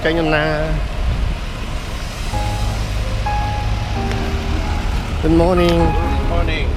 tranh nhầm na. Good morning. Good morning.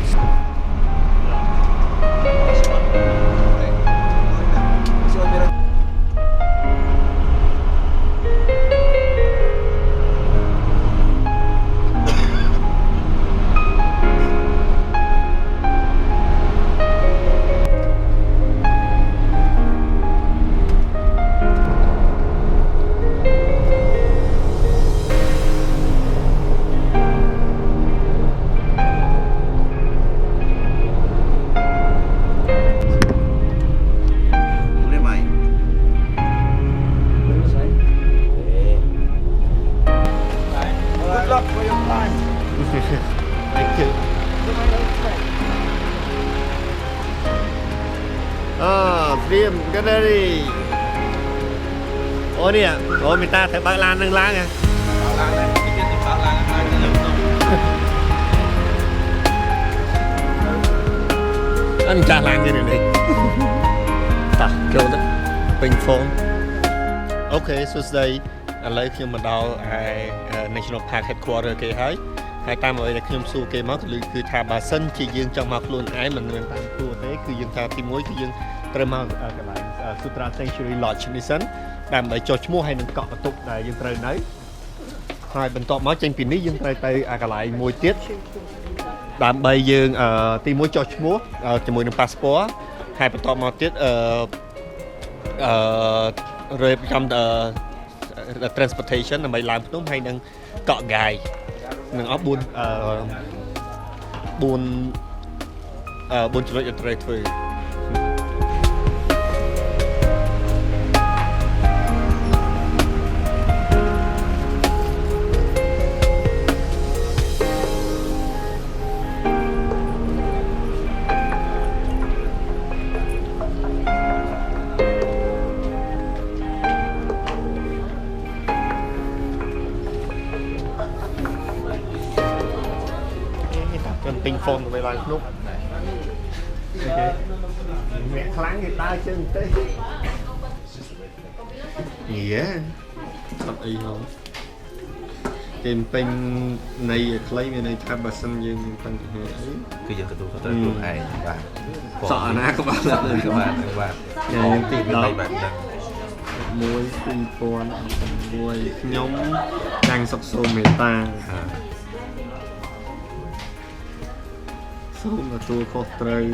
Thank you. Phim gallery. Ủa nè, ủa người ta phải bao lan nâng lá nha. Bao lan này, cái gì bao lan này Anh trả lan như này. Ta, kêu đó. Ping phone. Okay, so today ឥឡូវខ្ញុំមកដល់ National Park Headquarter គេហើយតាមអ្វីដែលខ្ញុំសួរគេមកគឺថាបើសិនជាយើងចង់មកខ្លួនឯងមិនមែនតាមគួរទេគឺយើងថាទី1គឺយើងត្រូវមកកន្លែង Sutra Sanctuary Lodge នេះសិនដើម្បីចុះឈ្មោះហើយនឹងកក់បន្ទប់ដែលយើងត្រូវនៅហើយបន្ទាប់មកចេញពីនេះយើងត្រូវទៅកន្លែងមួយទៀតដើម្បីយើងទី1ចុះឈ្មោះជាមួយនឹង passport ហើយបន្ទាប់មកទៀតរៀបចំ transportation ដើម្បីឡើងភ្នំហើយនឹងកក់ guide នឹងអស់4ចំណុចដែលត្រូវធ្វើ Ping phone của mày lại lúc mẹ kháng người ta chứ tí nghĩa thật y không tìm ping này lấy về đây tham bà xâm dương tăng hệ ấy cứ giờ tôi có tới luôn ai và sợ na các bạn lên các bạn nhà tìm đó bạn môi phi phone môi nhóm đang sọc xô người ta Số mà tôi có trời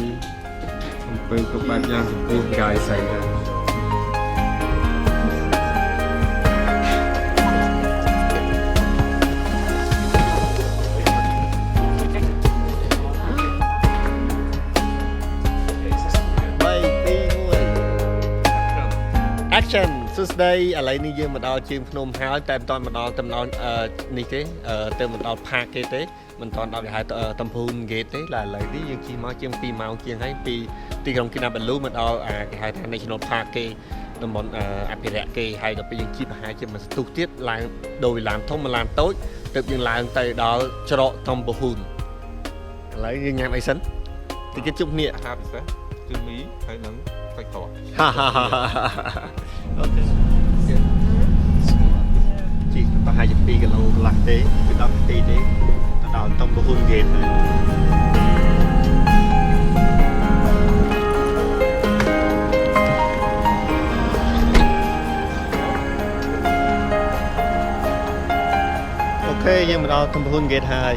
không phải các bạn đang tìm gài xảy ra Action សួស្ដីឥឡូវនេះយើងមកដល់ជើងភ្នំហើយតែមិនទាន់មកដល់នេះទេទៅមកដល់ park គេទេមិនទាន់ដល់គេហៅតំភូន gate ទេឥឡូវនេះយើងជិះមកជាង2ម៉ោងជាងហើយពីទីក្រុង Kinabalu មកដល់គេហៅថា National Park គេតំបន់អភិរក្សគេហើយដល់ពេលយើងជិះប្រហែលជាមួយសន្ទុះទៀតឡើងដូរឡានធំមកឡានតូចទើបយើងឡើងទៅដល់ច្រកតំពហូនឥឡូវយើងញ៉ាំអីសិនតិចទៀតជួបគ្នាអាហារពិសេសគឺមីហើយនឹងសាច់ក្រកអូខេជីប្រហែលជា2គីឡូកន្លះទេគឺ10នាទីទេទៅដល់តំពហូន gate ហើយអូខេយើងមកដល់តំពហូន gate ហើយ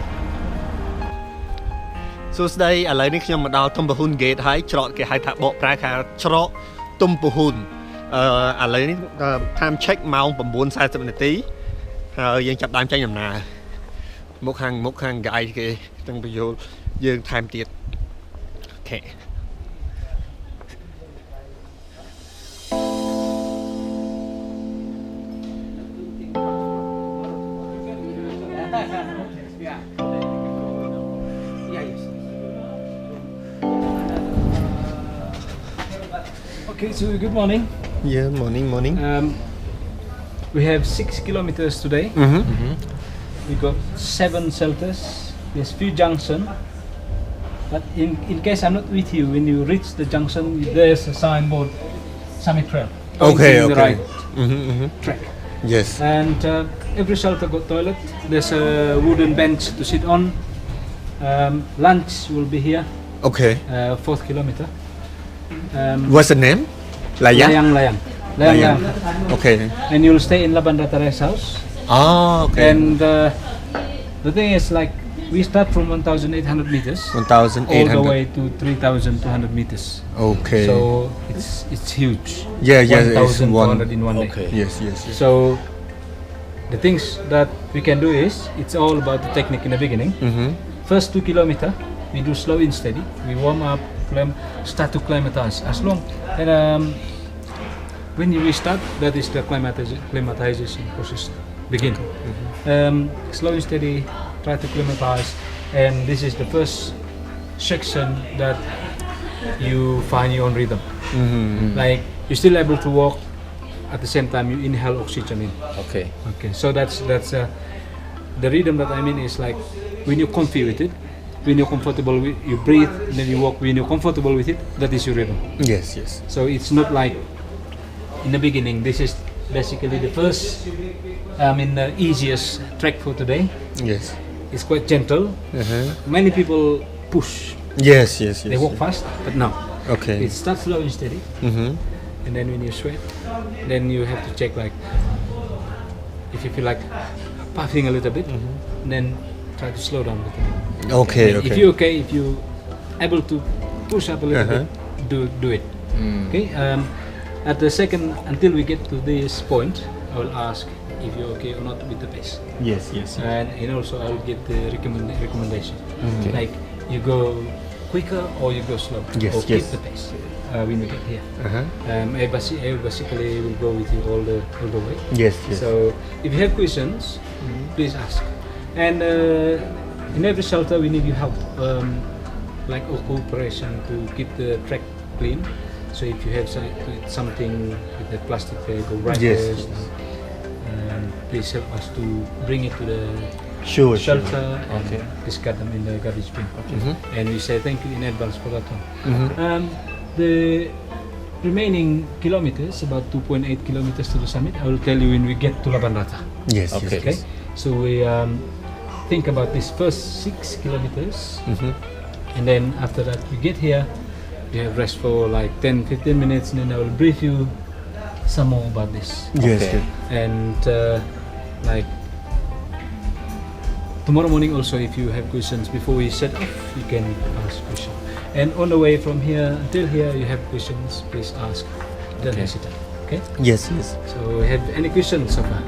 សួស្ដីឥឡូវនេះខ្ញុំមកដល់តំពហូន gate ហើយច្រកគេហៅថាបកប្រែថាច្រកទំពហូនឥឡូវនេះ time check ម៉ោង 9:40 នាទីហើយយើងចាប់ដើមចេញដំណើរមុខខាង guide គេទាំងបញ្យល់យើងថែមទៀតអូខេ Okay, so good morning. Yeah, morning. We have 6 kilometers today. We got 7 shelters. There's few junction. But in case I'm not with you, when you reach the junction, there's a signboard, Summit Trail. Okay. The right track. Yes. And every shelter got toilet. There's a wooden bench to sit on. Lunch will be here. Okay. 4th kilometer. What's the name? Layang. Layang. Okay. And you'll stay in Labanrata Rest House. Ah, okay. And the thing is, like, we start from 1,800 meters all 1,800. the way to 3,200 meters. Okay. So it's huge. Yeah, it's 1,200 in one day. Okay. Yes. So the things that we can do is, it's all about the technique in the beginning. Mm-hmm. First 2 kilometer, we do slow and steady. We warm up, start to climatize. As long and when we start, that is the climatization process begin. Slow and steady, try to climatize, and this is the first section that you find your own rhythm. Like you're still able to walk, at the same time you inhale oxygen in. Okay. Okay, so that's the rhythm that I mean is like when you're comfy with it, when you're comfortable with, you breathe, and then you walk. When you're comfortable with it, that is your rhythm. Yes. So it's not like in the beginning. This is basically the first, the easiest trek for today. Yes. It's quite gentle. Many people push. Yes. They walk fast, but no. Okay. It starts slow and steady, and then when you sweat, then you have to check like if you feel like puffing a little bit, then try to slow down a little bit. Okay. And if you able to push up a little bit, do it. Okay. At the second, until we get to this point, I will ask if you're okay or not with the pace. Yes. And also I will give the recommendation. Like you go quicker or you go slow. Yes, or keep yes. the pace when we get here. I Uh-huh. basically will go with you all the way. Yes. So if you have questions, please ask. And in every shelter we need your help, like cooperation to keep the track clean. So if you have something with the plastic bag or wrappers, please help us to bring it to the Sure. shelter and discard them in the garbage bin. And we say thank you in advance for that one. The remaining kilometers, about 2.8 kilometers to the summit, I will tell you when we get to Labanrata. Yes. Okay. Okay, so we think about this first 6 kilometers, and then after that we get here, we have rest for like 10-15 minutes, and then I will brief you some more about this. Yes. Okay. And like tomorrow morning also, if you have questions before we set off, you can ask questions. And on the way from here until here, you have questions, please ask. Don't hesitate. Okay. Yes. So have any questions so far?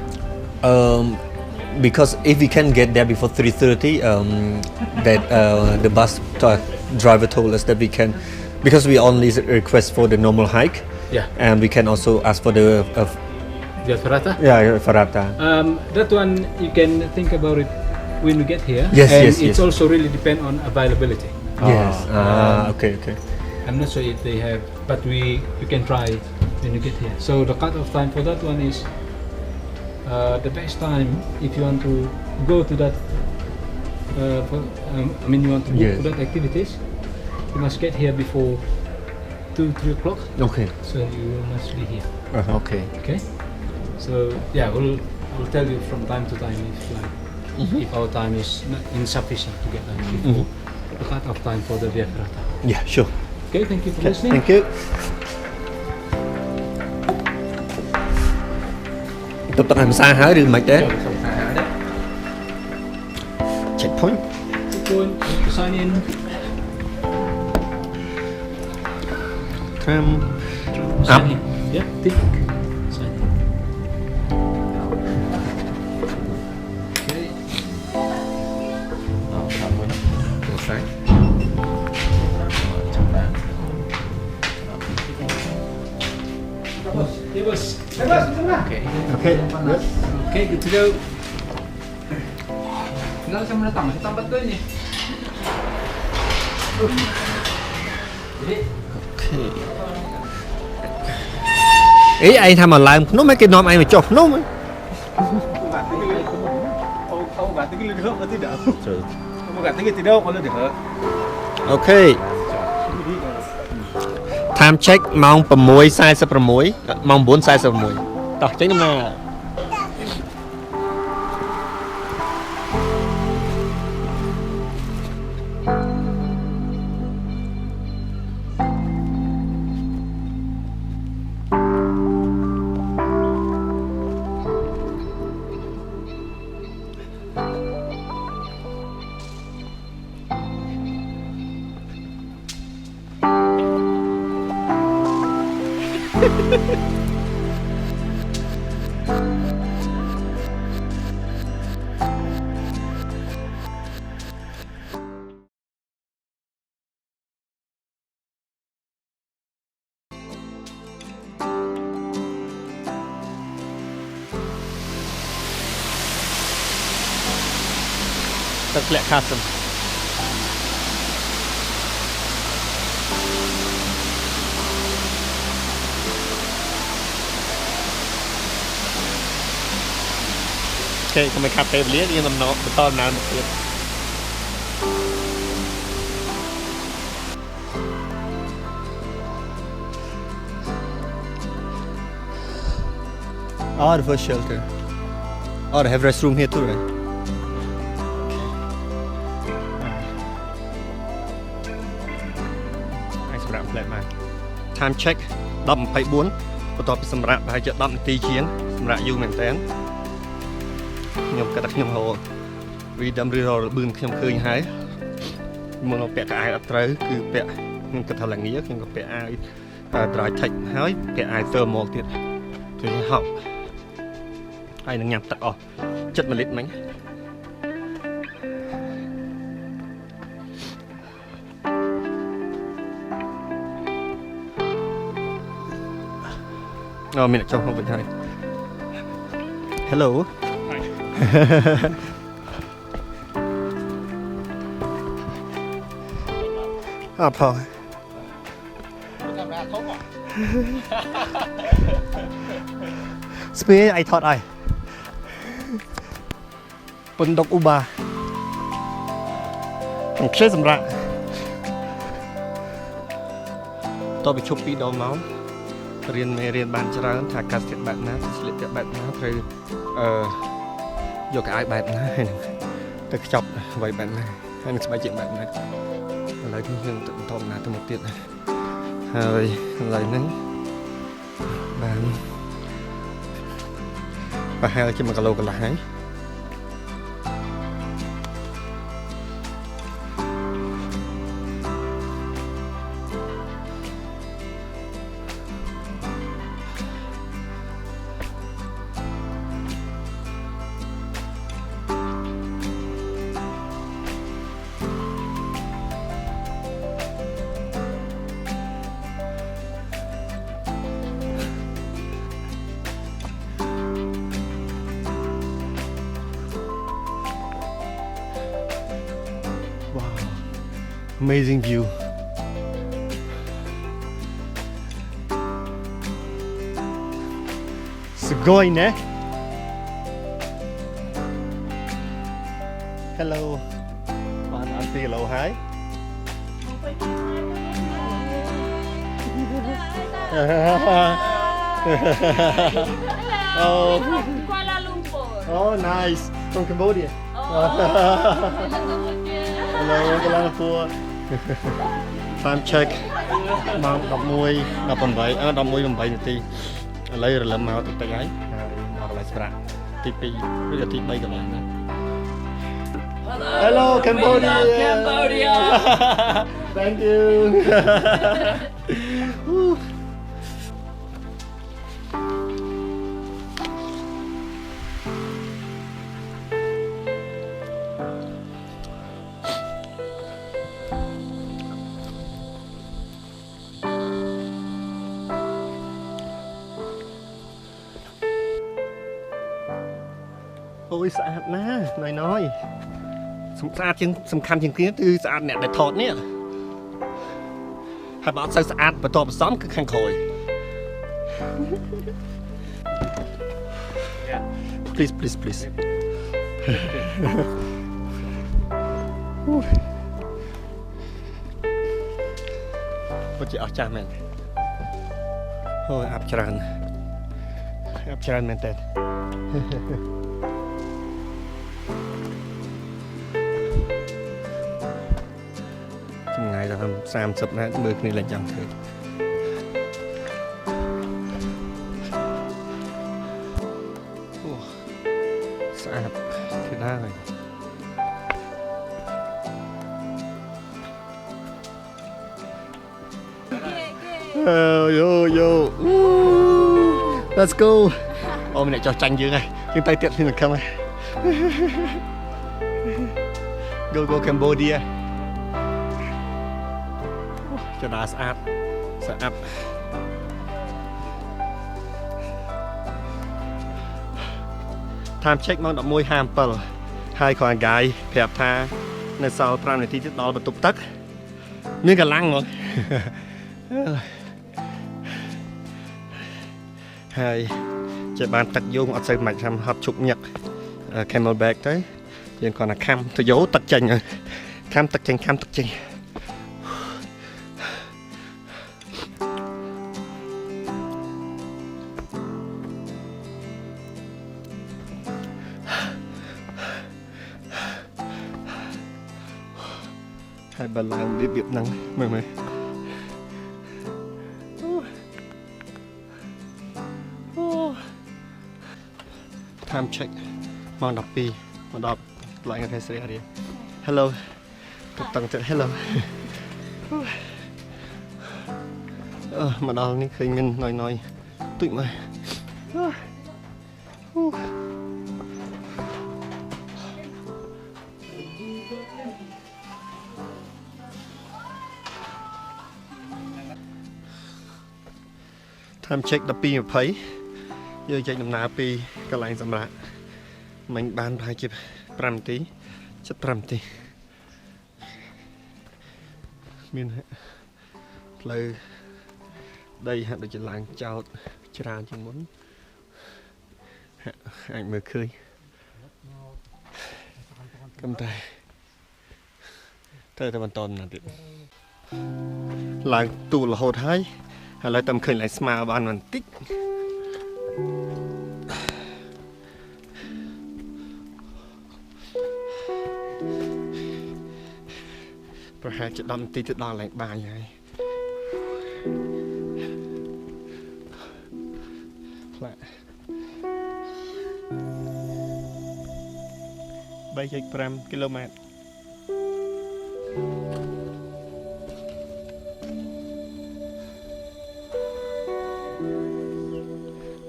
Because if we can get there before 3:30, that the bus driver told us that we can, because we only request for the normal hike. Yeah. And we can also ask for the Via Ferrata? Ferrata. That one you can think about it when we get here. Yes, and yes, it's yes. also really depend on availability. Yes. Okay. I'm not sure if they have, but you can try when you get here. So the cut-off time for that one is the best time if you want to go to that. You want to go to that activities. You must get here before 2-3 o'clock. Okay. So you must be here. Okay. Okay. So yeah, we'll tell you from time to time if our time is not insufficient to get there before the cut-off time for the Via Ferrata. Yeah. Sure. Okay. Thank you for listening. Thank you. Tập tập làm sao hả đường mạch đấy. Checkpoint. Going to sign in. Tram. Sign in. Yep. Tick. Sign in. Okay. Cảm ơn. Chính xác. It was. Okay. Okay. Good. Okay. Good to go. Tinggal saya mendatang, saya tambah tu ni. Ý anh tham mà làm nó mấy cái nom anh mà chọc nó mà. Okay. Time check ម៉ោង 6:46 ម៉ោង 4:46 តោះចេញដំណើរ ទឹកធ្លាក់ខាសឹមគេកុំឲ្យខាត់ពេលវេលាយើងដំណើរបន្តដំណើរមកទៀតOh, the first shelter. Oh, they have restroom here too, right? Time check 10:24 បន្ទាប់ពីសម្រាប់ប្រហែលជា10នាទីជាងសម្រាប់យូរមែនតើខ្ញុំគិតថាខ្ញុំហៅវីដាំរីរលបឿនខ្ញុំឃើញហើយមុនមកពាក់កៅអៅអត់ត្រូវគឺពាក់ខ្ញុំគិតថាឡើងងារខ្ញុំក៏ពាក់អាវ dry tech ហើយពាក់អាវ thermal ទៀតគឺហប់ហើយនឹងញ៉ាំទឹកអស់7 លីត្រមិញអូមានចុះមកវិញហើយ Helloអត់ផងស្ពីអីថតអីពន្ធុកឧបាខ្ញុំខ្ជិលសម្រាប់តបពីជប់2 ដងម៉ោងរៀនមេរៀនបានច្រើនថាកាសធាតុបែបណាស្លៀកពាក់បែបណាត្រូវយកកៅអៅបែបណាហើយនឹងទៅខ្ចប់អ្វីបែបណាហើយនឹងស្បែកជើងបែបណាឥឡូវខ្ញុំទៅបន្តដំណើរទៅមុខទៀតហើយឥឡូវហ្នឹងបានប្រហែលជា1 គីឡូកន្លះហើយAmazing view. Sugoi ne? Hello. Bạn ăn tì lâu hái. Oh. Kuala Lumpur. Oh, nice. From Cambodia. Hello, Kuala Lumpur. Time check ម៉ោង11:18 11:08 នាទីឥឡូវរលឹមមកតិចតិចហើយមកកន្លែងស្ប្រាក់ទី2ឬក៏ទី3កន្លែងណា Hello Cambodia Cambodia Thank you Ôi ស្អាតណាស់ណយណយស្អាតជាងសំខាន់ជាងគេគឺស្អាតអ្នកដែលថតនេះហើយបើអត់សូវស្អាតបន្តបន្សំគឺខាងក្រោយ Please please please ពិតជាអស្ចារ្យមែនអូយអាប់ច្រើនមែនតើចម្ងាយដល់30ម៉ែត្រមើលគ្នាឡើងយ៉ាងឃើញអូស្អាតគឺណាស់ហើយយោ Let's go អូម្នាក់ចោះចាញ់យើងហើយយើងទៅទៀតនឹងខំហើយ Go Cambodia ចដាស្អាតស្អាតtime check ម៉ោង 11:57 ហើយគ្រាន់កាយប្រាប់ថានៅសល់5នាទីទៀតដល់បន្ទប់ទឹកមានកម្លាំងហ្មង ហើយចេះបានទឹកយោងអត់សូវមិនចាំហត់ជប់ញឹក Camelback ទៅយើងគ្រាន់តែខំទៅយោទឹកចេញខំទឹកចេញខំទឹកចេញ hai bà lang biết việc năng mày time check mong đọc pi mong đọc lại cái xe đi hello tập tầng chạy hello mà đau ní khi mình nói tụi mày time check 12:20 យើងចេញដំណើរពីកន្លែងសម្រាប់មិញបានប្រហែលជា5នាទី75នាទីមានផ្លូវដីហាក់ដូចជាឡើងចោតច្រើនជាងមុនអាចមើលឃើញកំតែទៅបន្តដំណើរទៀតឡើងទូលរហូតហើយឥឡូវតាមឃើញឡើងស្មើបានបន្តិចប្រហែលជា10នាទីទៅដល់ឡើងបាយហើយផ្លាក់ 3.5 គីឡូម៉ែត្រ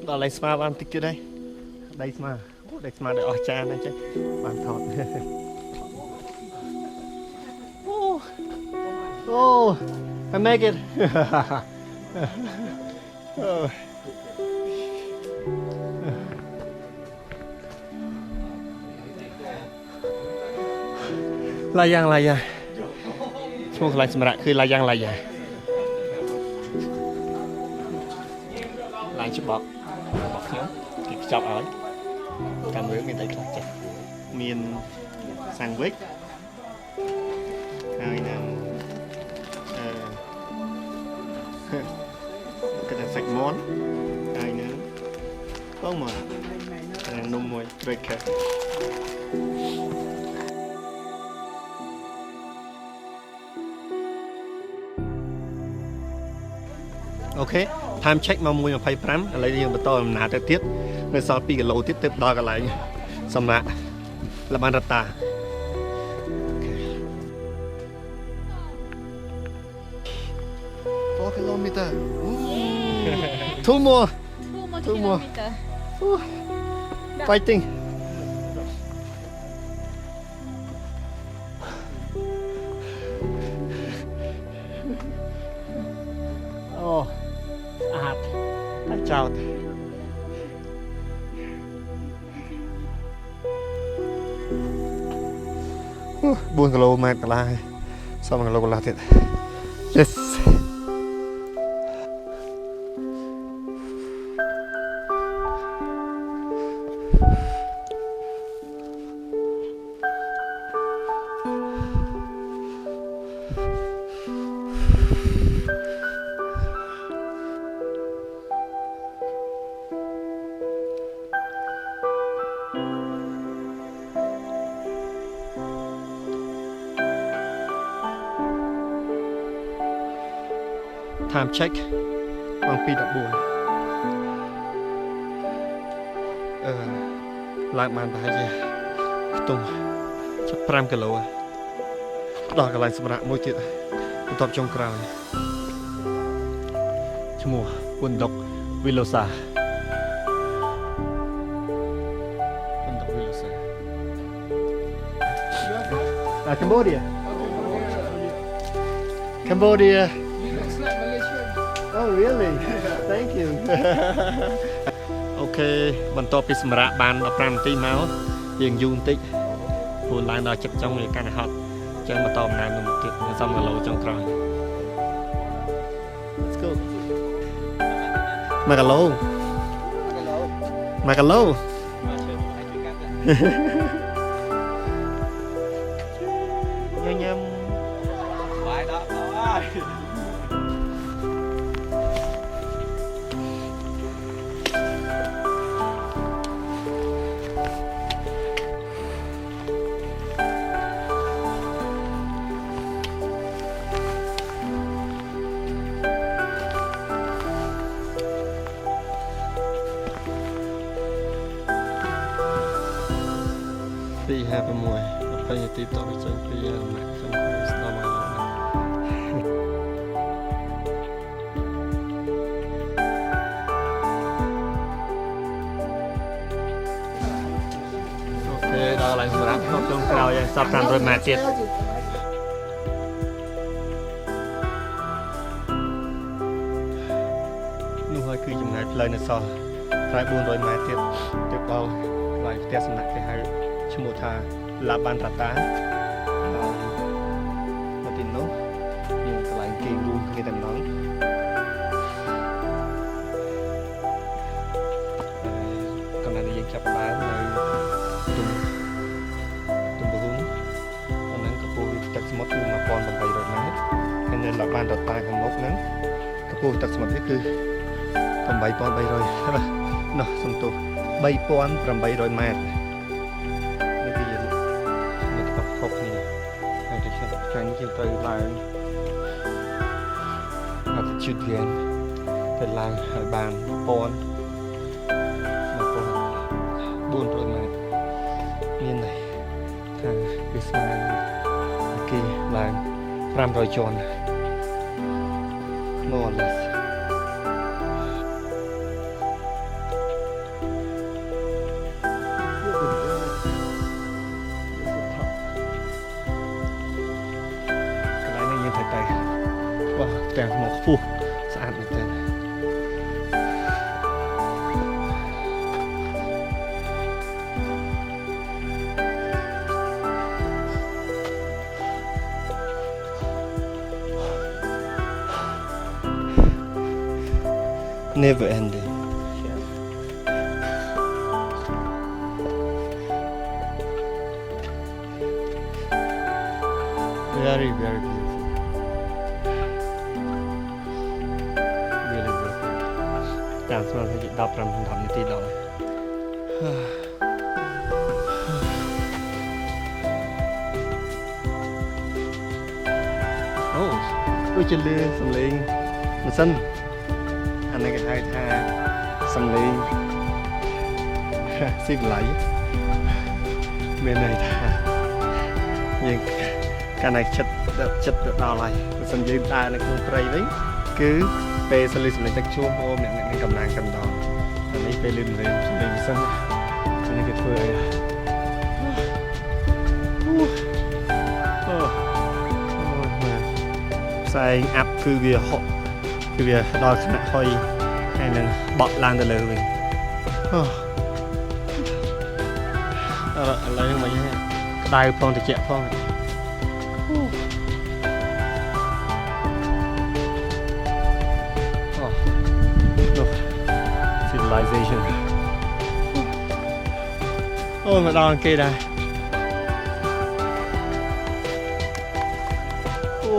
ដល់ឡើងស្មើបានតិចទៀតហើយដៃស្មើដៃស្មើដល់អស់ចានហើយចេះបានថតOh, I make it. Oh. Layang. Semua kelai semerak ke layang. Lang chụp bọc nhớ, kịp chọc ở. Camera người ta chọc chặt. Miên sandwich. Hai nào. Cái này sạch món ai nữa không mà cái này nung mùi breaker ok time check mà mùi mà phải pram lấy đi bắt đầu nã tới tiết rồi sau pi cái lỗ tiết tiếp đo cái lại xong là ban đặt ta 4 kilometer. Two more kilometer. Fighting. Oh, hạt. Chào. 4 km cả lại. Sao mà lâu là thiệt. Yes. Time check ម៉ោង 2:14 ឡើងបានប្រហែលជាខ្ទង់5 គីឡូដល់កន្លែងសម្រាប់មួយទៀតបន្ទាប់ចុងក្រោយឈ្មោះ Pondok Vilosa Cambodia Cambodia Oh really Thank you អូខេបន្ទាប់ពីសម្រាប់បាន15នាទីមកយើងយូរបន្តិចព្រោះឡើងដល់ចិត្តចុងវាកាន់តែហត់អញ្ចឹងបន្តដំណើរនឹងទៀតសំគីឡូចុងក្រោយ Let's go 1គីឡូ1គីឡូញ៉ាំ Bài đó. 256 20នាទីតទៅចេញពីអាម៉ាក់ខ្ញុំស្ដាប់មកឡងអូខេដល់ឡើងសម្រាប់ក្នុងចុងក្រោយហើយសល់500ម៉ែត្រទៀតនោះហើយគឺចម្ងាយផ្លូវនៅសល់ប្រហែល400ម៉ែត្រទៀតទៅដល់កន្លែងផ្ទះសំណាក់គេហៅឈ្មោះថា La Banrata នៅទីនោះយើងកន្លែងគេងរួមគ្នាតែម្ដងកន្លែងដែលយើងចាប់ផ្ដើមនៅទំបូងហ្នឹងកម្ពស់ទឹកសមុទ្រគឺ 1800 ម៉ែត្រហើយនៅ La Banrata ខាងមុខហ្នឹងកម្ពស់ទឹកសមុទ្រគឺ 8300 នោះសំទោស 3800 ម៉ែត្រខាងនេះយើងទៅឡើងaltitude វិញទៅឡើងឲ្យបាន1400 ម៉ែត្រមានន័យថាវាស្មើគេឡើង500ជាន់ more or less ទាំងមកខ្ពស់ស្អាតមែនទែន Never ending very very beautifulតាមស្មានថា15 នាទីដល់អូដូចជាលឺសំឡេងម៉ាស៊ីនអានេះគេហៅថាសំឡេងស៊ីវិល័យមានន័យថាយើងកាន់តែចិត្តទៅដល់ហើយបើសិនយើងដើរនៅក្នុងព្រៃវិញគឺពេលសលិសលេងទឹកជួមអូអ្នកមានកម្លាំងកំដរអានេះពេលលឿនលេងសលេងសិនអានេះគេធ្វើអីផ្សែងអាប់គឺវាហក់គឺវាដល់ថ្នាក់ហុយហើយនឹងបក់ឡើងទៅលើវិញឥឡូវហ្នឹងមិនក្តៅផងត្រជាក់ផង civilization អូមកដល់គេដែរអូ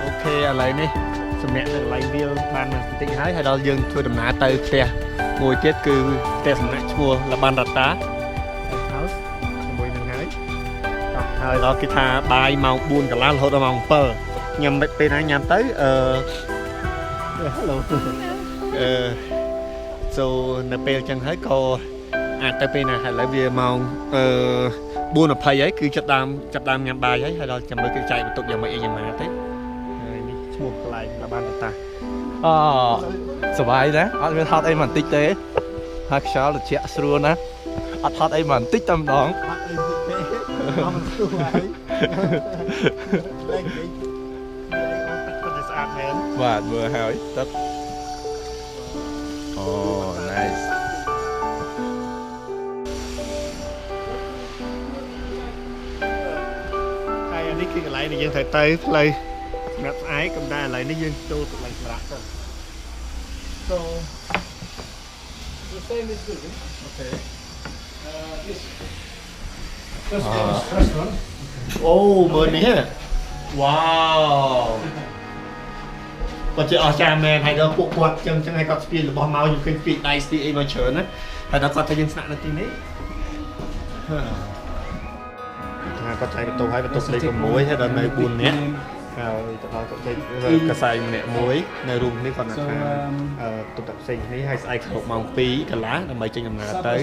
អូខេឥឡូវនេះសម្រាប់នៅកន្លែងវាលបានបន្តិចហើយដល់យើងធ្វើដំណើរទៅផ្ទះមួយទៀតគឺផ្ទះសំណាក់ឈ្មោះ La Banrata House ជាមួយនឹងហើយដល់គេថាបាយម៉ោង 4 កន្លះរហូតដល់ម៉ោង 7 ញ៉ាំពេលណាញ៉ាំទៅhello នៅពេលចឹងហើយក៏អាចទៅពេលណាឥឡូវវាម៉ោង 4:20 ហើយគឺចាប់ដើមញ៉ាំបាយហើយដល់ចាំមើលគេចែកបន្ទប់យ៉ាងម៉េចអីយ៉ាងណាទេហើយនេះឈ្មោះកន្លែង La Banrata សុបាយណាអត់មានថតអីបន្តិចទេហើយខ្យល់ត្រជាក់ស្រួលណាអត់ថតអីបន្តិចតែម្ដងអត់អីទេអត់ស្រួលហើយលេងវិញទឹកស្អាតមែនបាទមើលហើយទឹកអូ nice ហើយអានេះគឺកន្លែងដែលយើងត្រូវទៅផ្លូវសម្រាប់ស្អែកកំដៅកន្លែងនេះយើងចូលទៅកន្លែងសម្រាប់សិន So the same is good. Okay. This first restaurant. អូមើលនេះវ៉ាវគាត់ជាអស្ចារ្យមែនហើយដល់ពួកគាត់ចឹងឲ្យគាត់ស្ពាយរបស់មកខ្ញុំឃើញស្ពាយដៃស្ពាយអីមកច្រើនណាហើយដល់គាត់ថាយើងស្នាក់នៅទីនេះថាគាត់ចែកបន្ទប់ឲ្យបន្ទប់លេខ6ហើយដល់នៅ4នាក់ហើយទៅដល់គាត់ចែកកសែងម្នាក់មួយនៅរូបនេះគាត់ថាទុកតែផ្សេងគ្នាហើយស្អែកគ្រប់ម៉ោង2កន្លះដើម្បីចេញដំណើរទៅ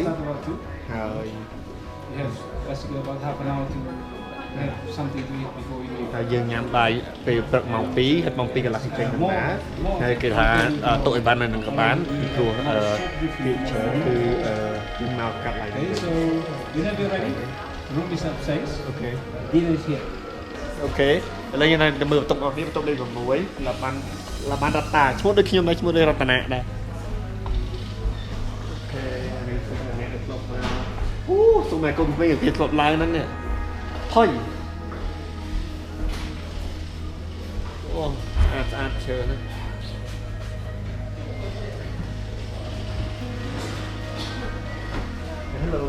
ហើយ Yes, basically about half an hour to have something to eat before you leave. ហើយយើងញ៉ាំបាយពេលព្រឹកម៉ោង2ហើយម៉ោង2កន្លះចេញដំណើរហើយគេថាតុអីវ៉ាន់នៅនឹងក៏បានព្រោះវាច្រើនគឺយើងមកកាត់ឡើង Okay, so dinner be ready. Room is upstairs. Okay. Dinner is here. អូខេឥឡូវយើងទៅមើលបន្ទប់អស់នេះបន្ទប់លេខ6ឡាបានរតាឈ្មោះដូចខ្ញុំដែរឈ្មោះដូចរតនាដែរអូខេនេះគឺអ្នកដែលធ្លាប់មកអូសូមឲ្យកុំវិញគេធ្លាប់ឡើងហ្នឹងនេះហុយអូស្អាតឈើណាHello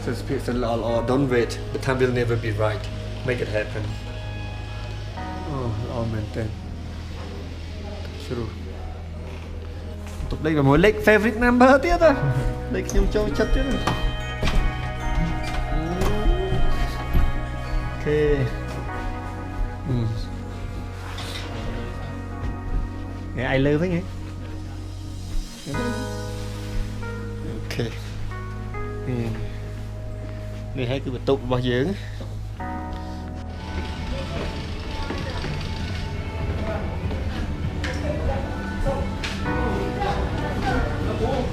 So speak to all don't wait the time will never be right make it happen Oh maintain True ទុកលេខ6លេខ favorite number ទៀតលេខខ្ញុំចូលចិត្តទៀតអូខេI love វិញហ៎អូខេនេះហើយគឺបន្ទប់របស់យើង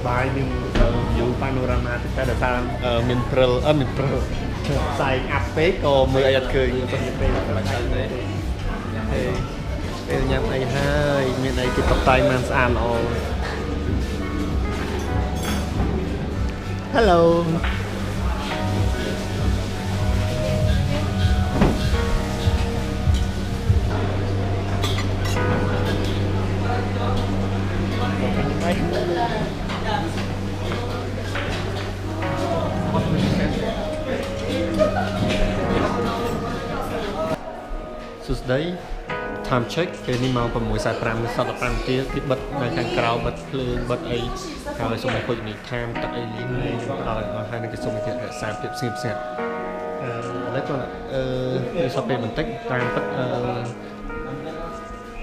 បាយមាន view panorama ទៅតែដល់តាមមានព្រិលមានព្រិលផ្សាយអាប់ពេកក៏មើលអីអត់ឃើញទៅពេលបាច់ទេពេលញ៉ាំអីហើយមានអីគេតុបតែងបានស្អាតល្អ Helloសួស្តី time check ពេលនេះម៉ោង 6:45 សត15នាទីគេបិទនៅខាងក្រៅបិទភ្លើងបិទអីហើយសូមឲ្យខូចនេះ time ទឹកអីលេងខ្ញុំដល់ហើយនឹងគេសូមឲ្យគេរក្សាភាពស្ងៀមស្ងាត់ឥឡូវគាត់វាសពពេលបន្តិចតាមទឹក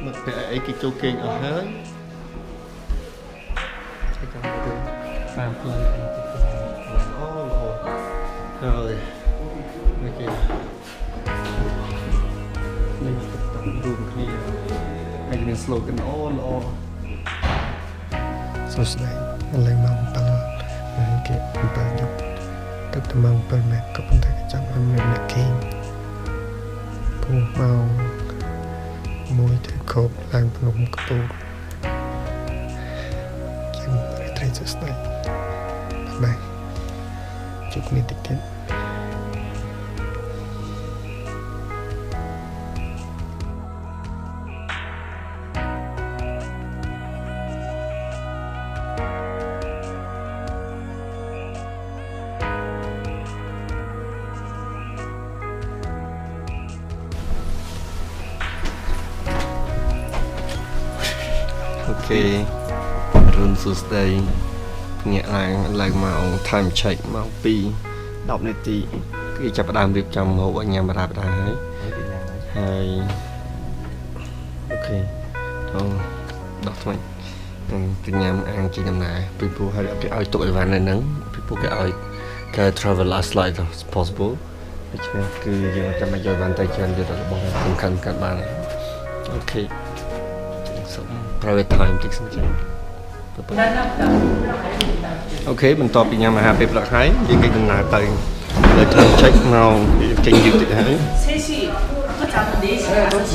មកពេលអីគេចូលគេងអស់ហើយគេចាំទៅតាមផ្លូវអូល្អហើយនេះគេនេះរួមគ្នាហើយមាន slogan អូល្អសួស្តីឥឡូវម៉ោង7ហើយគេ7យប់ទឹកទៅម៉ោង7ម៉ែក៏ប៉ុន្តែគេចាំឲ្យមានអ្នកគេងពូម៉ោង1ទៅខប់ឡើងភ្នំកពូចាំត្រីសួស្តីបាយជួបគ្នាតិចទៀតអូខេរុនសួស្តីភ្ញាក់ឡើងមក time check ម៉ោង2 10នាទីគឺចាប់ផ្ដើមរៀបចំហូបឲ្យញ៉ាំបារាបដែរហើយអូខេដល់ដោះថ្មីទៅញ៉ាំអាំងជីដំណើរពីព្រោះហើយគេឲ្យទុកអីវ៉ាន់នៅហ្នឹងពីព្រោះគេឲ្យ travel as light as possible ដូច្នេះគឺយើងចាំមកយកបានតែច្រើនទៀតរបស់សំខាន់កាត់បានអូខេសូម private time តិចសិនចឹងអូខេបន្ទាប់ពីញ៉ាំអាហារពេលព្រឹកហើយយើងគេដំណើរទៅលើ time check មកចេញយឺតតិចហើយ 3시 또 자면 4시 5시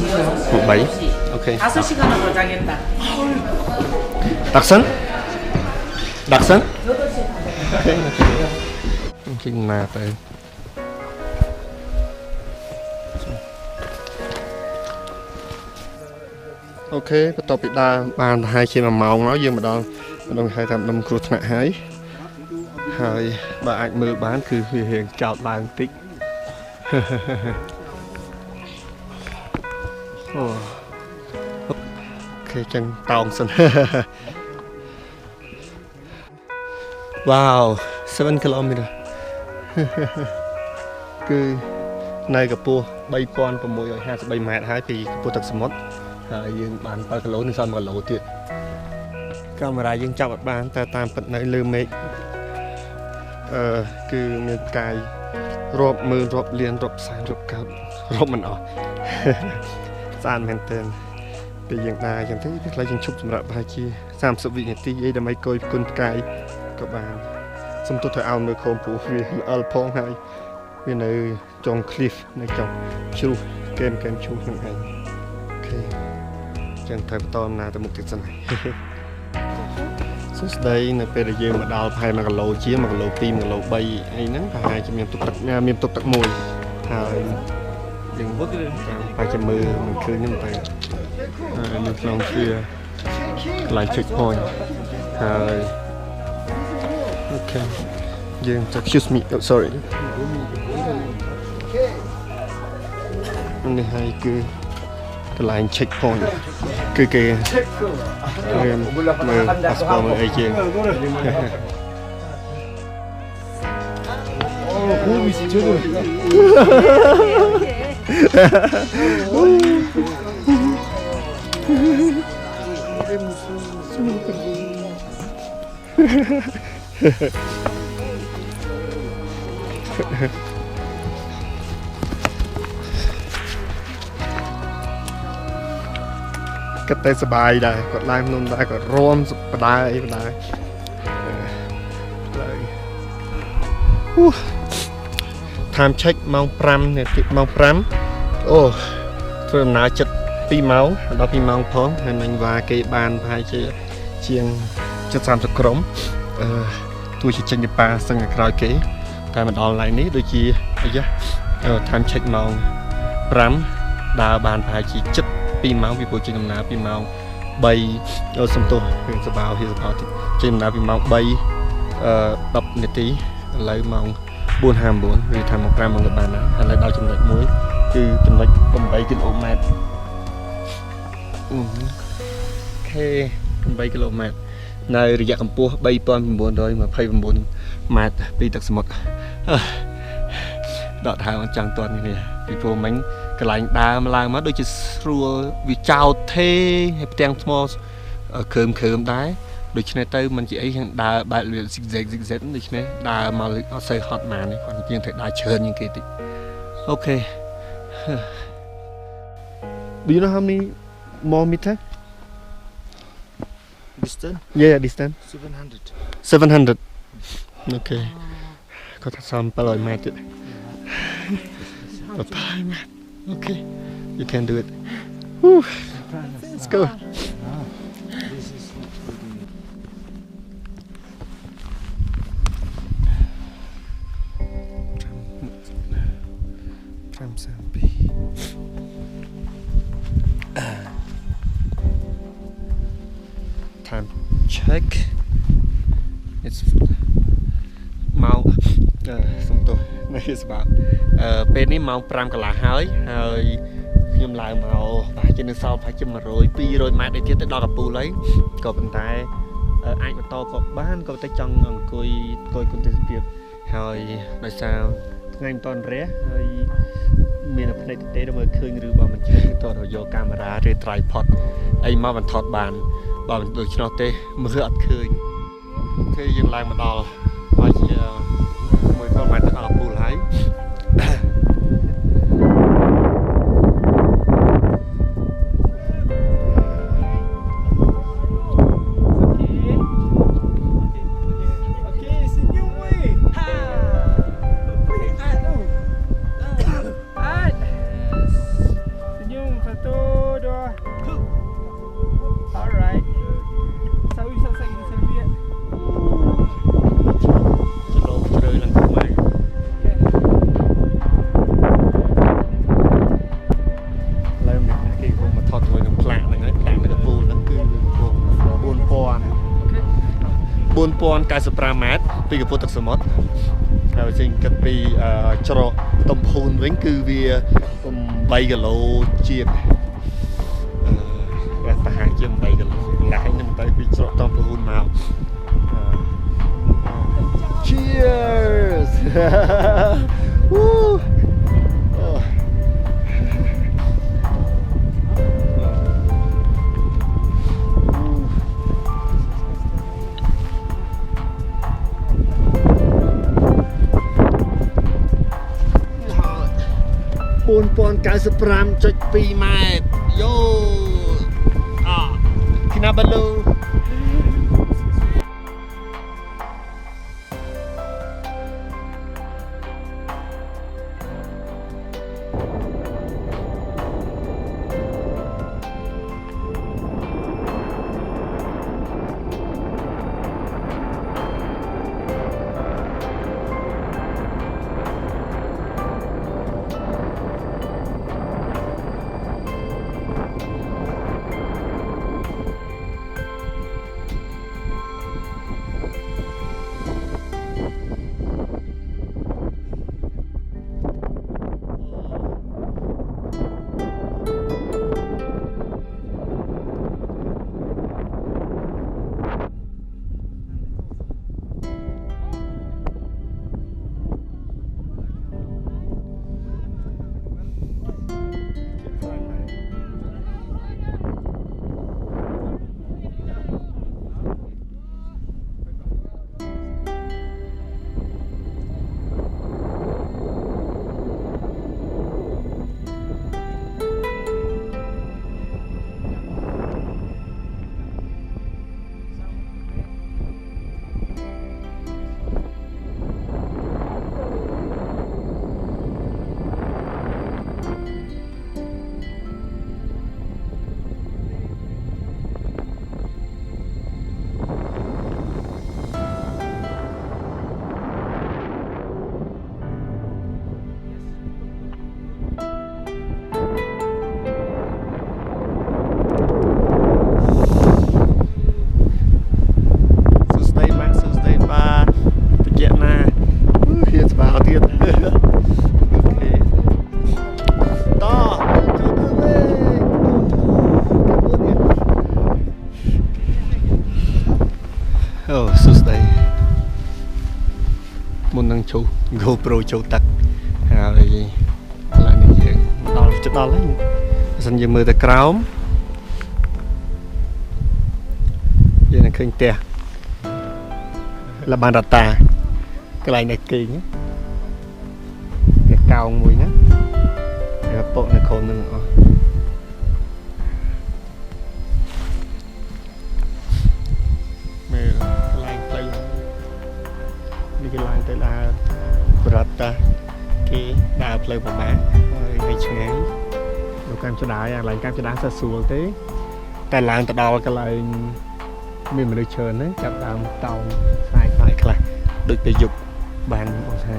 3អូខេ 5시간은 더 자겠다 đặt sân cái mà tới ok bắt đầu bị đa bàn hai khi mà màu nó dương mà đòn hai thằng đâm cột nặng hái hai bà anh mưa bán cứ hiền chào bàn tích ok chân tòng sân wow 7 km គឺនៅកពស់ 3653 ម៉ែត្រហើយពីកពស់ទឹកសមុទ្រហើយយើងបាន7គីឡូនឹងសល់1គីឡូទៀតកាមេរ៉ាយើងចាប់អត់បានតែតាមពិតនៅលើមេឃគឺមានផ្កាយរាប់ម៉ឺនរាប់លានរាប់សែនរាប់កោតរាប់មិនអស់ស្អាតមែនទែនពេលយើងដើរអញ្ចឹងទៅខ្លះយើងឈប់សម្រាប់ប្រហែលជា30វិនាទីអីដើម្បីគយគុណផ្កាយក៏បានសំទោសទៅអោនមើលខំព្រោះវាល្អលផងហើយវានៅចុង cliff នៅចុងជ្រុះកែមជ្រុះហ្នឹងឯងអូខេចឹងត្រូវបន្តដំណើរទៅមុខទៀតសិនសួស្ដីនៅពេលដែលយើងមកដល់ប្រហែល1គីឡូជា1គីឡូ2 1គីឡូ3អីហ្នឹងប្រហែលជាមានទុកទឹកមួយហើយយើងប្រហែលជាមើលមិនឃើញហ្នឹងតែនៅក្នុងជាកន្លែង check point ហើយអូខេយើង excuse me oh, sorry នេះហើយគឺកន្លែង check point គឺគេមើល passport មើលអីជាងគាត់តែសบายដែរគាត់ឡើងភ្នំដែរគាត់រំបដាអីបដាtime check ម៉ោង5នាទីម៉ោង5អូធ្វើដំណើរចិត្ត2ម៉ោងដល់2ម៉ោងផងហើយមិញវ៉ាគេបានប្រហែលជាង30ក្រុមទោះជាចេញទៅប៉ាសឹងតែក្រោយគេតែមកដល់ឡើងនេះដូចជាអីយ៉ា time check ម៉ោង5ដើរបានប្រហែលជាចិត្ត2ម៉ោងពីព្រោះចេញដំណើរពីម៉ោង3សំទោសរឿងសបាវហៀសអត់ចេញដំណើរពីម៉ោង3 10នាទីឥឡូវម៉ោង4:59វាថាម៉ោង5មកបានហើយឥឡូវដល់ចំណុចមួយគឺចំណុច8គីឡូម៉ែត្រអូខេ8គីឡូម៉ែត្រនៅរយៈកម្ពស់ 3929 ម៉ែត្រពីទឹកសមុទ្រដកថាមិនចង់តន់នេះពីព្រោះមិញកន្លែងដើមឡើងមកដូចជាស្រួលវាចោតទេហើយផ្ទាំងថ្មគ្រើមដែរដូច្នេះទៅមិនជាអីដើរបែបវា zigzag ដូច្នេះដើរមកអត់សូវហត់ម៉ានទេគាត់ជាងត្រូវដើរច្រើនជាងគេតិចអូខេ Do you know how many more meter Distance? Yeah distance 700 Okay គាត់ថាសំ700ម៉ែត្រទៀត8ម៉ែត្រ Okay you can do it Woo. Let's go time check it's មកសំទោសនេះស្បាពេលនេះម៉ោង5កន្លះហើយខ្ញុំឡើងមកប្រហែលជានៅសល់ប្រហែលជា100 200ម៉ែត្រទៀតទៅដល់កពូលហើយក៏ប៉ុន្តែអាចបន្តក៏បានក៏តែចង់អង្គុយគុណទេសភាពហើយដោយសារថ្ងៃមិនតន់រះហើយមានផ្នែកទេទៅមើលឃើញឬបើមិនឃើញតើយកកាមេរ៉ាឬ tripod អីមកបន្ថតបានបើមិនដូច្នោះទេមើលអត់ឃើញអូខេយើងឡើងមកដល់ហើយជា1គីឡូម៉ែត្រដល់ពូលហើយ ពីកពុទ្ធទឹកសមុទ្រហើយចេញគិតពីច្រកទំភូនវិញគឺវា8គីឡូជាងប្រហែលជា8គីឡូកន្លែងហ្នឹងទៅពីច្រកទំភូនមក Cheers Woo $4.95.2 ម៉ែត្រ Yo Kinabalu GoPro ចូលទឹកហើយឡើយនេះយើងដល់ហើយបើសិនយើងមើលទៅក្រោមយើងនឹងឃើញផ្ទះលបានរតាកន្លែងនេះគេងផ្ទះកោងមួយណាហើយពុកនៅក្រោមនឹងអស់មើលកន្លែងផ្លូវនេះគេឡើងទៅដើរ រត់តាគេដើរផ្លូវប្រមាណហើយឆ្ងាយនៅកម្មចដាកន្លែងកម្មចដាសស្រួលទេតែឡើងទៅដល់កន្លែងមានមនុស្សច្រើនណាចាប់ដើមតោងខ្លាយខ្លះដូចទៅយប់បានបងស្រី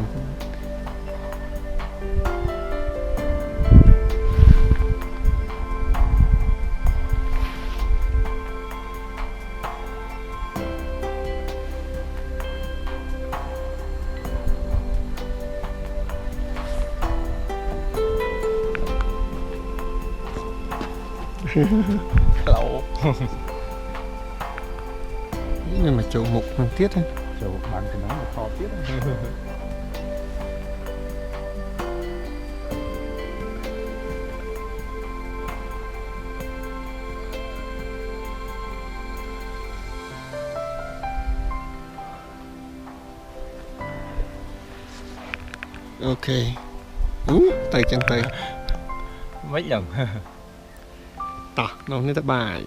Hello. Nhưng mà chỗ mục bằng tiết thôi. Chỗ bằng cái nó là kho tiết thôi. Ok. Tay chân tay. Mấy lần. Tỏ, nó như thế bài.